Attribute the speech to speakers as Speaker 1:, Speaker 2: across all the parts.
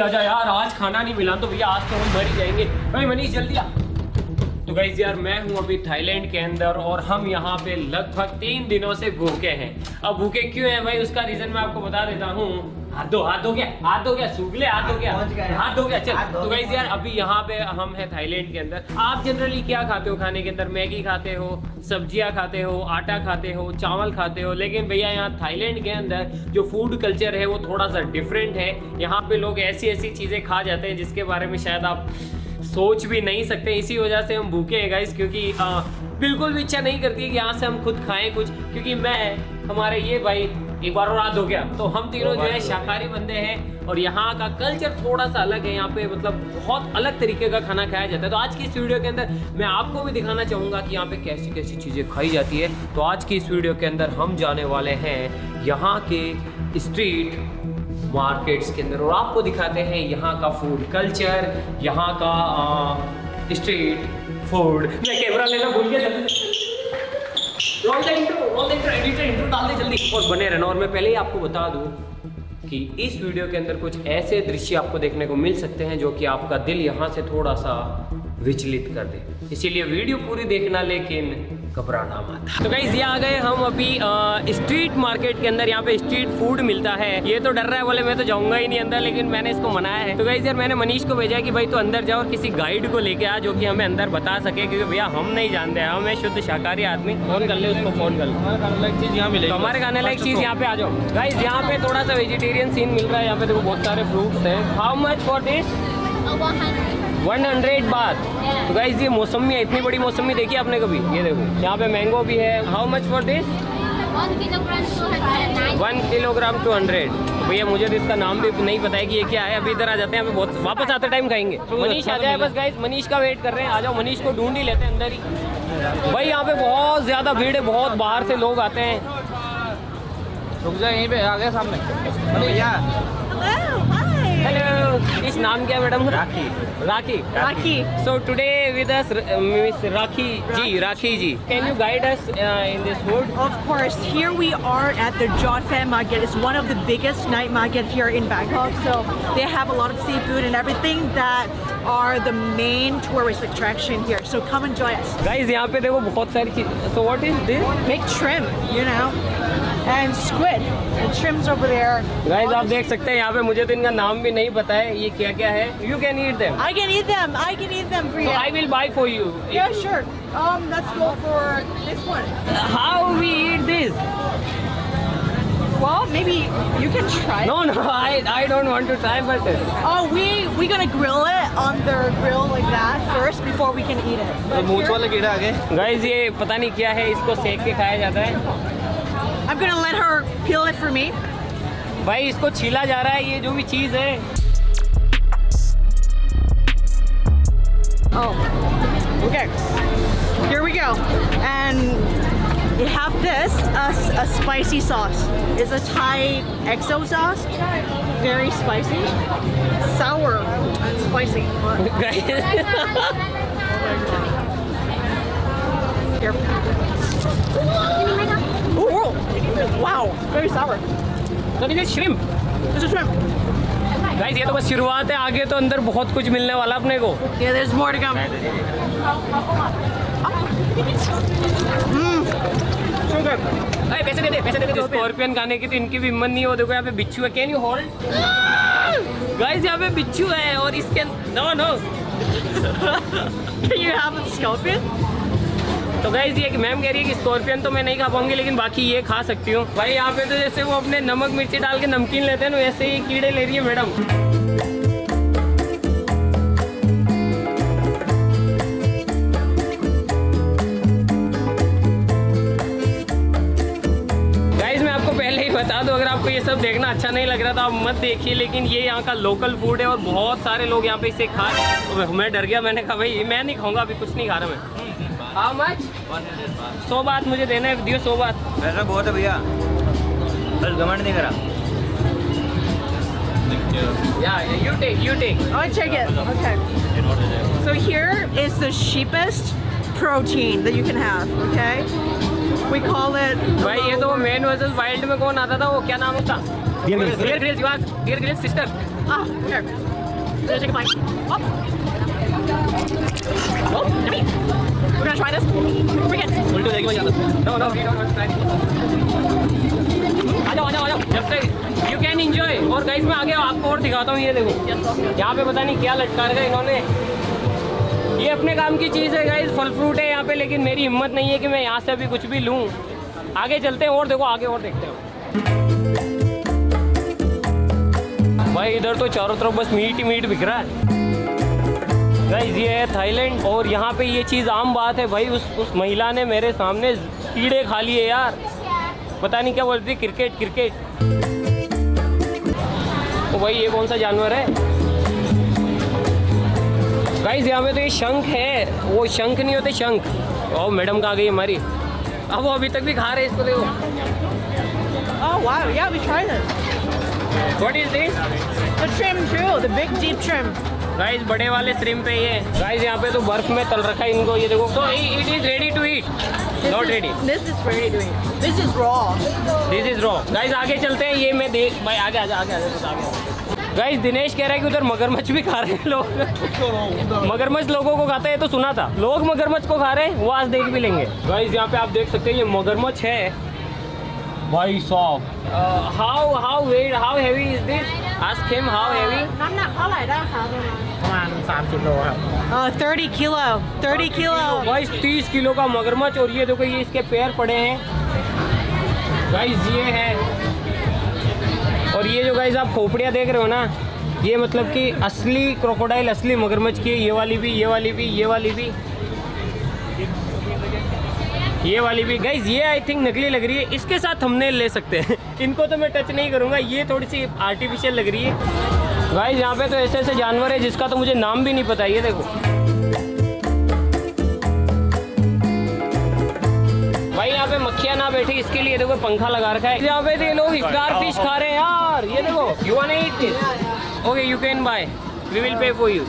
Speaker 1: आजा यार, आज खाना नहीं मिला तो भैया आज तो हम मर ही जाएंगे। भाई मनीष जल्दी आ। तो गाइस यार मैं हूँ अभी थाईलैंड के अंदर और हम यहाँ पे लगभग 3 दिनों से भूखे हैं। अब भूखे क्यों हैं भाई, उसका रीजन मैं आपको बता देता हूँ। हाथ धो गया सूगले, हाथ धो गया चल। तो गाइस यार अभी यहाँ पे हम हैं थाईलैंड के अंदर। आप जनरली क्या खाते हो खाने के अंदर? मैगी खाते हो, सब्जियां खाते हो, आटा खाते हो, चावल खाते हो। लेकिन भैया यहाँ थाईलैंड के अंदर जो फूड कल्चर है वो थोड़ा सा डिफरेंट है। यहाँ पे लोग ऐसी ऐसी चीज़ें खा जाते हैं जिसके बारे में शायद आप सोच भी नहीं सकते। इसी वजह से हम भूखे हैं गाइस, क्योंकि बिल्कुल भी इच्छा नहीं करती है कि यहाँ से हम खुद खाएं कुछ। क्योंकि हमारे ये भाई एक बार और रात हो गया तो हम तीनों जो है शाकाहारी बंदे हैं और यहाँ का कल्चर थोड़ा सा अलग है। यहाँ पे मतलब बहुत अलग तरीके का खाना खाया जाता है। तो आज की इस वीडियो के अंदर मैं आपको भी दिखाना चाहूँगा कि यहाँ पे कैसी कैसी चीज़ें खाई जाती है। तो आज की इस वीडियो के अंदर हम जाने वाले हैं यहाँ के स्ट्रीट मार्केट्स के अंदर और आपको दिखाते हैं यहाँ का फूड कल्चर, यहाँ का स्ट्रीट फूड। मैं कैमरा लेना भूल गया, इंट्रो डाल दे जल्दी और बने रहना। और मैं पहले ही आपको बता दूं कि इस वीडियो के अंदर कुछ ऐसे दृश्य आपको देखने को मिल सकते हैं जो कि आपका दिल यहाँ से थोड़ा सा विचलित कर दे, इसीलिए वीडियो पूरी देखना, लेकिन घबराना मत। तो गाइस ये आ गए हम अभी स्ट्रीट मार्केट के अंदर। यहाँ पे स्ट्रीट फूड मिलता है। ये तो डर रहा है, बोले मैं तो जाऊंगा ही नहीं अंदर, लेकिन मैंने इसको मनाया है। तो गाइस यार मैंने मनीष को भेजा कि भाई तो अंदर जाओ और किसी गाइड को लेके आ जो कि हमें अंदर बता सके, क्योंकि भैया हम नहीं जानते हैं, हमें शुद्ध शाकाहारी आदमी। फोन कर ले उसको, फोन कर ले। हमारे खाने लायक चीज़ यहाँ पे आ जाओ। गाइस यहाँ पे थोड़ा सा वेजिटेरियन सीन मिल रहा है। यहाँ पे देखो बहुत सारे फ्रूट्स हैं। How much for this? 100 बात। तो गाइस ये मौसमी है, इतनी बड़ी मौसमी देखी आपने कभी? ये देखो यहाँ पे मैंगो भी है। How much for this? 1 kilogram 200। भैया मुझे तो इसका नाम भी नहीं पता है कि ये क्या है। अभी इधर आ जाते हैं, हमें बहुत वापस आते टाइम खाएंगे। मनीष आ जाए बस गाइस, मनीष का वेट कर रहे हैं। आ जाओ, मनीष को ढूंढ ही लेते हैं अंदर ही। भाई यहाँ पे बहुत ज़्यादा भीड़ है, बहुत बाहर से लोग आते हैं।
Speaker 2: रुक जा, यहीं पे आ गया सामने भैया।
Speaker 1: हेलो, इस नाम क्या है madam? Rakhi. So today with us miss Rakhi ji, can you guide us in this food?
Speaker 3: Of course, here we are at the Jodhphan Market. It's one of the biggest night market here in Bangkok. So they have a lot of seafood and everything that are the main tourist attraction here. So come and join us.
Speaker 1: Guys, यहाँ पे देखो बहुत सारी चीज। So what is this?
Speaker 3: Big shrimp, you know, and squid. And shrimps over there.
Speaker 1: Guys आप देख सकते हैं यहाँ पे, मुझे तो इनका नाम भी नहीं पता है ये क्या क्या है। You can eat them.
Speaker 3: I can eat them. I can eat them for you.
Speaker 1: So I will buy for you.
Speaker 3: Yeah, sure. Let's go for this one.
Speaker 1: How we eat this?
Speaker 3: Well, maybe you can try.
Speaker 1: No, I don't want to try but.
Speaker 3: We're gonna grill it on the grill like that first before we can eat it.
Speaker 2: तो मूंछ वाले कीड़ा आ गए।
Speaker 1: Guys ये पता नहीं क्या है, इसको सेक के खाया जाता है।
Speaker 3: I'm gonna let her peel it for me.
Speaker 1: भाई इसको छीला जा रहा है, ये जो भी चीज़ है।
Speaker 3: Oh, okay. Here we go. And you have this, a spicy sauce. It's a Thai XO sauce. Very spicy. Sour and spicy. Here. Oh, wow. Very sour.
Speaker 1: So this is shrimp.
Speaker 3: This is shrimp.
Speaker 1: Guys ये तो बस शुरुआत है, आगे तो अंदर बहुत कुछ मिलने वाला अपने को।
Speaker 3: Yeah, there's more to come. So good.
Speaker 1: अरे पैसे दे दे। स्कॉर्पियन खाने की तो इनकी भी हिम्मत नहीं हो। देखो यहाँ पे बिच्छू है, कैन यू होल्ड? गाइस यहाँ पे बिच्छू है और इसके नो
Speaker 3: Can you have a scorpion?
Speaker 1: तो गाइस ये मैम कह रही है कि स्कॉर्पियन तो मैं नहीं खा पाऊंगी, लेकिन बाकी ये खा सकती हूँ। भाई यहाँ पे तो जैसे वो अपने नमक मिर्ची डाल के नमकीन लेते हैं ना, वैसे ही कीड़े ले रही है मैडम। गाइस मैं आपको पहले ही बता दूं, अगर आपको ये सब देखना अच्छा नहीं लग रहा तो आप मत देखिए, लेकिन ये यहाँ का लोकल फूड है और बहुत सारे लोग यहाँ पे इसे खा रहे हैं। तो मैं डर गया, मैंने कहा भाई मैं नहीं खाऊंगा, अभी कुछ नहीं खा रहा मैं। How much? 100 बात मुझे देना है, दियो 100 बात।
Speaker 2: पैसा बहुत है भैया, बस घमंड नहीं करा।
Speaker 1: Yeah, you take.
Speaker 3: I'll take it. Okay. So here is the cheapest protein that you can have. Okay. We call it.
Speaker 1: भाई ये तो मैन वर्सेस वाइल्ड में कौन आता था, वो क्या नाम उसका? Bear Grylls sister.
Speaker 3: Okay. Gonna take a bite. Oh, yummy. We're gonna try this. Bring it.
Speaker 2: उल्टू देखी वही आता
Speaker 1: No, no, we don't want to try. आ जाओ, आ जाओ, आ जाओ। जब तक you can enjoy। और गाइस मैं आगे आपको और दिखाता हूँ, ये देखो यहाँ पे पता नहीं क्या लटका रखा है इन्होंने। ये अपने काम की चीज़ है गाइस, फल फ्रूट है यहाँ पे, लेकिन मेरी हिम्मत नहीं है कि मैं यहाँ से अभी कुछ भी लूँ। आगे चलते हैं और देखो, आगे और देखते हैं भाई। इधर तो चारों तरफ बस मीट ही मीट बिक रहा है गाइस। ये है थाईलैंड और यहाँ पे ये चीज़ आम बात है भाई। उस महिला ने मेरे सामने कीड़े खा लिए यार, पता नहीं क्या बोलती, क्रिकेट क्रिकेट। तो भाई ये कौन सा जानवर है गाइस? यहाँ पे तो ये शंख है, वो शंख नहीं होते, शंख। और मैडम कहाँ गई हमारी? अब वो अभी तक भी खा रहे हैं इसको, देखो।
Speaker 3: Oh wow, yeah, we tried it.
Speaker 1: What is this?
Speaker 3: The shrimp too, the big deep shrimp.
Speaker 1: Guys बड़े वाले श्रिम्प है ये। गाइस यहाँ पे तो बर्फ में तल रखा है इनको, ये देखो। तो it is ready to eat, not ready.
Speaker 3: This is ready to eat. This is raw.
Speaker 1: This is raw. Guys आगे चलते हैं, ये मैं देख भाई, आगे आजा, आगे आजा, आगे। गाइस दिनेश कह रहा है कि उधर मगरमच्छ भी खा रहे हैं लोग। मगरमच्छ लोगों को खाता है तो सुना था, लोग मगरमच्छ को खा रहे हैं, वो आज देख भी लेंगे। गाइस यहाँ पे आप देख सकते हैं ये मगरमच्छ है भाई साहब। How heavy is this? Ask him how heavy.
Speaker 3: 30 kilo. 30 kilo.
Speaker 1: Guys 30 kilo का मगरमच्छ। और ये देखो, ये इसके पैर पड़े हैं गाइस, ये है। और ये जो गाइस आप खोपड़ियाँ देख रहे हो ना, ये मतलब कि असली क्रोकोडाइल, असली मगरमच्छ की। ये वाली भी, ये वाली भी, ये वाली भी, ये वाली भी। गाइस ये आई थिंक नकली लग रही है, इसके साथ थंबनेल ले सकते हैं। इनको तो मैं टच नहीं करूँगा, ये थोड़ी सी आर्टिफिशियल लग रही है। गाइस यहाँ पे तो ऐसे ऐसे जानवर है जिसका तो मुझे नाम भी नहीं पता। ये देखो भाई, यहाँ पे मक्खियाँ ना बैठी इसके लिए देखो पंखा लगा रखा है। यहाँ पे ये लोग स्टार फिश खा रहे हैं यार, ये देखो। You want to eat this? Okay you can buy, we will pay for you.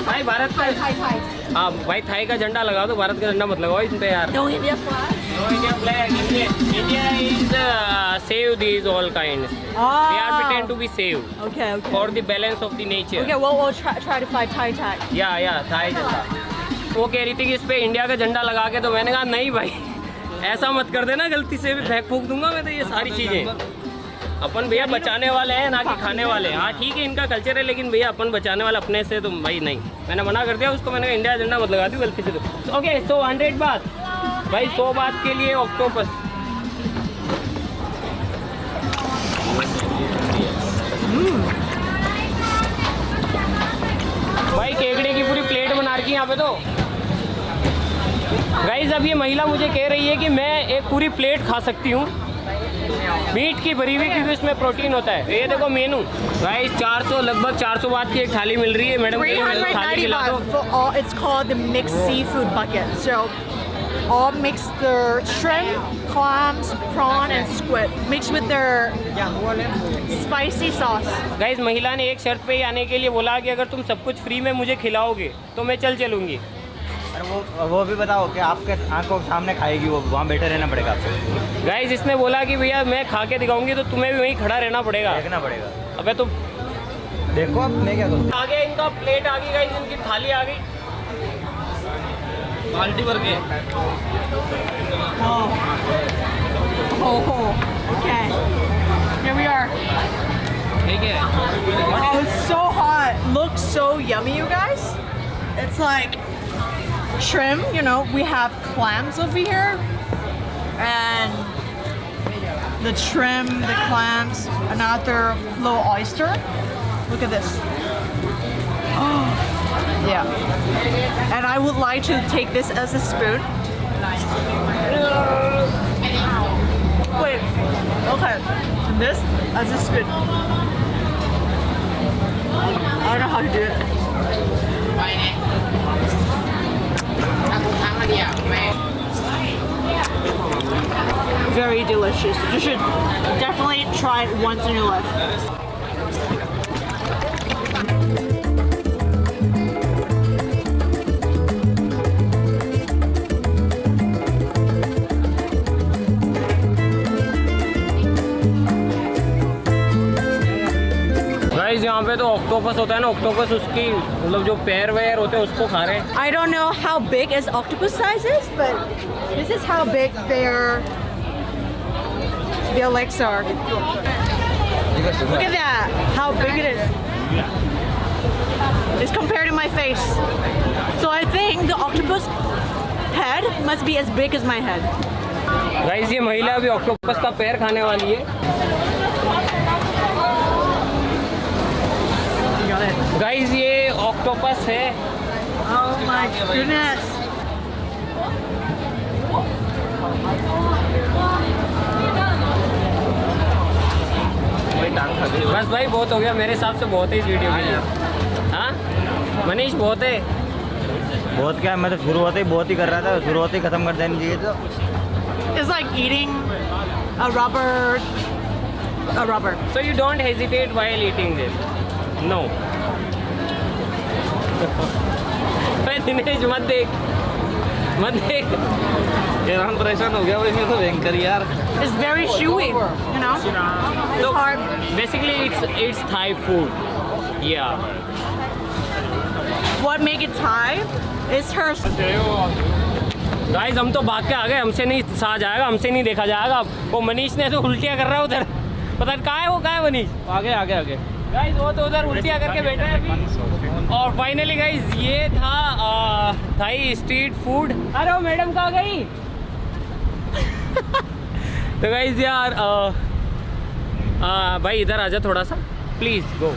Speaker 1: भाई भारत का, हाँ भाई थाई का झंडा लगा दो, भारत का झंडा मत लगाओ इन पे यार।
Speaker 3: No India flag.
Speaker 1: No India flag. India is save these all kinds. We are pretend to be save
Speaker 3: Okay, okay.
Speaker 1: for the balance of the nature.
Speaker 3: Okay, well, we'll try to find Thai tag.
Speaker 1: या Thai झंडा। वो कह रही थी कि इस पे India का झंडा लगा के, तो मैंने कहा नहीं भाई ऐसा मत कर देना, गलती से भी फेंक फूक दूंगा मैं तो ये सारी चीज़ें। अपन भैया बचाने वाले हैं ना कि खाने वाले। हाँ ठीक है इनका कल्चर है, लेकिन भैया अपन बचाने वाले अपने से तो भाई नहीं। मैंने मना कर दिया उसको, मैंने कहा इंडिया झंडा मत लगा दी गलती से तो। ओके सो 100 बात भाई, 100 बात के लिए ऑक्टोपस। भाई केकड़े की पूरी प्लेट बना रखी यहाँ पे तो। गाइस अब ये महिला मुझे कह रही है कि मैं एक पूरी प्लेट खा सकती हूँ मीट की भरी हुई, क्योंकि इसमें प्रोटीन होता है। ये देखो मेनू गाइस, 400 लगभग 400 बात की एक थाली मिल रही है। मैडम थाली खिला दो।
Speaker 3: It's called the mixed seafood bucket. So all mixed, the shrimp, clams, prawn and squid mixed with their spicy sauce.
Speaker 1: Guys महिला ने एक शर्त पे ही आने के लिए बोला कि अगर तुम सब कुछ फ्री में मुझे खिलाओगे तो मैं चलूँगी।
Speaker 2: वो भी बताओ कि आपके आंखों के सामने खाएगी, वो वहाँ बैठे रहना पड़ेगा आपको।
Speaker 1: गाइस इसने बोला कि भैया मैं खा के दिखाऊंगी तो तुम्हें भी वहीं खड़ा रहना पड़ेगा।
Speaker 2: देखना पड़ेगा।
Speaker 1: अबे तो
Speaker 2: देखो अब मैं क्या करूँ।
Speaker 1: आ गया इनका प्लेट, आ गई गाइस इनकी थाली आ गई, बाल्टी भर के।
Speaker 3: Oh, okay. Here we are.
Speaker 1: ठीक है।
Speaker 3: Oh, it's so hot. Looks so yummy, you guys. It's like shrimp, you know, we have clams over here. And the shrimp, the clams, another little oyster. Look at this. Yeah. And I would like to take this as a spoon. Wait. Okay. And this as a spoon. how to do it. Very delicious. You should definitely try it once in your life.
Speaker 1: Guys यहाँ पे तो octopus होता है ना, octopus उसकी मतलब जो पैर वैर होते हैं उसको खा रहे हैं।
Speaker 3: I don't know how big is octopus size is, but this is how big their legs are. Look at that, how big it is. It's compared to my face. So I think the octopus head must be as big as my head.
Speaker 1: Guys ये महिला अभी octopus का पैर खाने वाली है। Guys ये octopus है।
Speaker 3: Oh my goodness.
Speaker 1: बस भाई बहुत हो गया, मेरे हिसाब से बहुत है इस वीडियो के लिए। हाँ मनीष बहुत है।
Speaker 2: बहुत क्या है, मैं तो शुरुआत ही बहुत ही कर रहा था, शुरुआत ही खत्म कर देनी चाहिए तो।
Speaker 3: It's like eating a rubber.
Speaker 1: So you don't hesitate while eating this? No. Dinesh मत देख।
Speaker 2: हैरान परेशान हो गया भाई मैं तो भयंकर यार।
Speaker 3: It's very chewy, you know? It's hard.
Speaker 1: Basically it's Thai food. Yeah.
Speaker 3: What make it Thai is her.
Speaker 1: Guys हम तो भाग के आ गए, हमसे नहीं सहा जाएगा, हमसे नहीं देखा जाएगा। वो मनीष ने तो उल्टियाँ कर रहा है उधर, पता नहीं कहाँ है वो, कहाँ है मनीष?
Speaker 2: आगे आगे आगे
Speaker 1: गाइस वो तो उधर उल्टियाँ करके बैठा है अभी। और फाइनली गाइस ये था थाई स्ट्रीट फूड। अरे वो मैडम कहाँ गई? तो गाइस यार भाई इधर आजा थोड़ा सा प्लीज़ गो।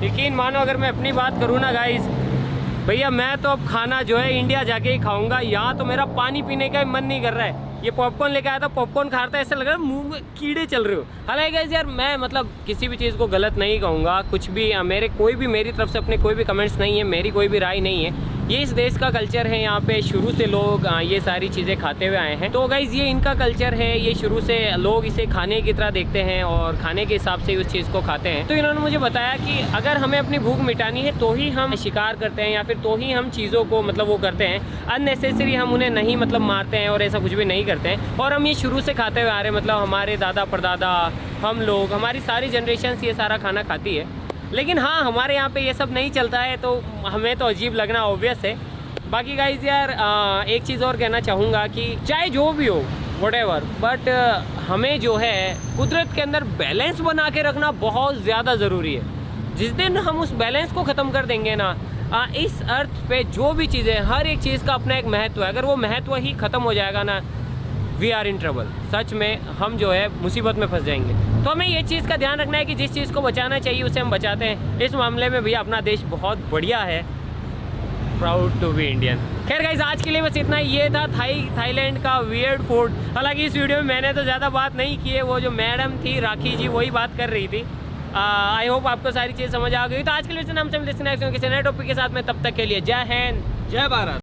Speaker 1: यकीन मानो अगर मैं अपनी बात करूँ ना गाइस, भैया मैं तो अब खाना जो है इंडिया जाके ही खाऊंगा। यहाँ तो मेरा पानी पीने का मन नहीं कर रहा है। ये पॉपकॉर्न लेके आया था, पॉपकॉर्न खा रहा था, ऐसा लग रहा है मुंह में कीड़े चल रहे हो। हालांकि गाइस यार मैं मतलब किसी भी चीज़ को गलत नहीं कहूँगा, कुछ भी मेरे कोई भी मेरी तरफ से अपने कोई भी कमेंट्स नहीं है, मेरी कोई भी राय नहीं है। ये इस देश का कल्चर है, यहाँ पे शुरू से लोग ये सारी चीज़ें खाते हुए आए हैं। तो गाइज़ ये इनका कल्चर है, ये शुरू से लोग इसे खाने की तरह देखते हैं और खाने के हिसाब से उस चीज़ को खाते हैं। तो इन्होंने मुझे बताया कि अगर हमें अपनी भूख मिटानी है तो ही हम शिकार करते हैं या फिर तो ही हम चीज़ों को मतलब वो करते हैं, अननेसेसरी हम उन्हें नहीं मतलब मारते हैं और ऐसा कुछ भी नहीं करते हैं। और हम ये शुरू से खाते हुए आ रहे हैं, मतलब हमारे दादा परदादा, हम लोग, हमारी सारी जनरेशन ये सारा खाना खाती है। लेकिन हाँ हमारे यहाँ पे ये सब नहीं चलता है तो हमें तो अजीब लगना ऑब्वियस है। बाकी गाइज यार एक चीज़ और कहना चाहूँगा कि चाहे जो भी हो व्हाटएवर, बट हमें जो है कुदरत के अंदर बैलेंस बना के रखना बहुत ज़्यादा ज़रूरी है। जिस दिन हम उस बैलेंस को ख़त्म कर देंगे ना, इस अर्थ पे जो भी चीज़ें, हर एक चीज़ का अपना एक महत्व है। अगर वो महत्व ही ख़त्म हो जाएगा ना, वी आर इन ट्रबल। सच में हम जो है मुसीबत में फंस जाएंगे। तो हमें ये चीज़ का ध्यान रखना है कि जिस चीज़ को बचाना चाहिए उसे हम बचाते हैं। इस मामले में भैया अपना देश बहुत बढ़िया है। Proud to be Indian. खैर गाइस आज के लिए बस इतना ही। ये था थाईलैंड का वियर्ड फूड। हालांकि इस वीडियो में मैंने तो ज़्यादा बात नहीं की है, वो जो मैडम थी राखी जी वही बात कर रही थी। आई होप आपको सारी चीज़ समझ आ गई। तो आज के लिए हमसे मिलते हैं किसी नए टॉपिक के साथ में, तब तक के लिए जय हिंद जय भारत।